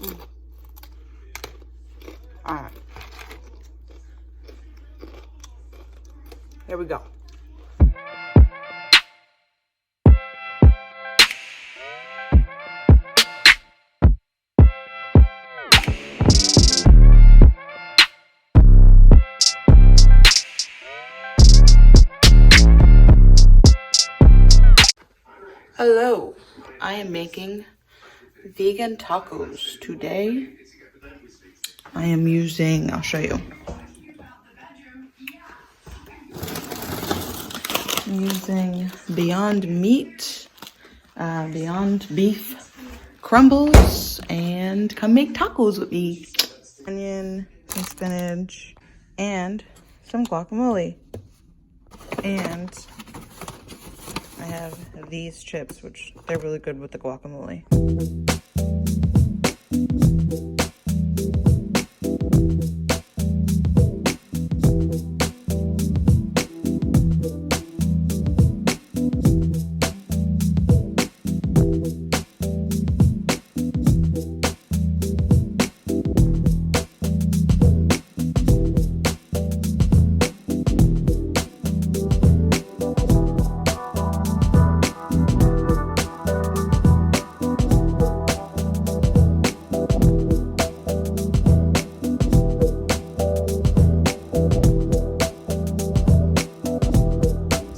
All right. Here we go. Hello, I am making vegan tacos today. I am using, I'll show you. I'm using Beyond Meat, Beyond Beef crumbles, and come make tacos with me. Onion and spinach and some guacamole. And I have these chips, which they're really good with the guacamole.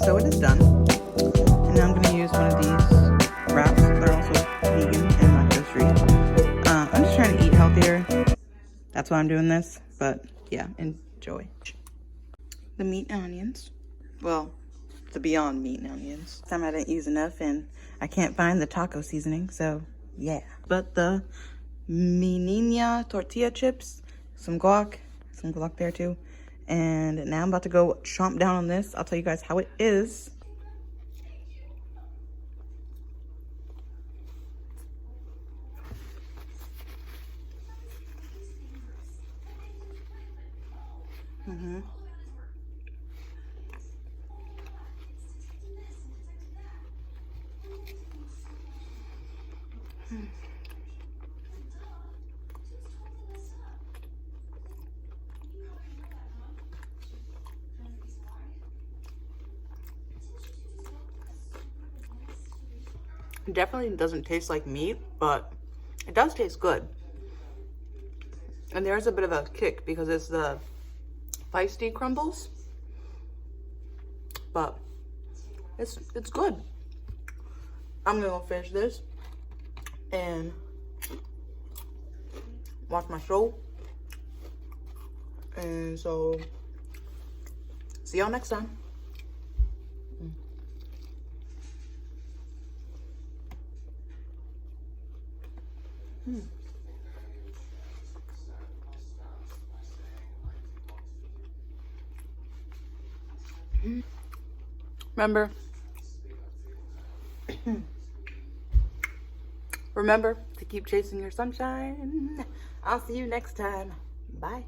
So it is done, and now I'm going to use one of these wraps. They're also vegan and lactose-free. I'm just trying to eat healthier. That's why I'm doing this, but yeah, enjoy. The meat and onions. Well, the Beyond Meat and onions. This time I didn't use enough, and I can't find the taco seasoning, so yeah. But the menina tortilla chips, some guac there too. And now I'm about to go chomp down on this. I'll tell you guys how it is. It definitely doesn't taste like meat, but it does taste good. And there's a bit of a kick because it's the feisty crumbles, but it's good. I'm gonna go finish this and watch my show. And so, see y'all next time. Remember to keep chasing your sunshine. I'll see you next time. Bye.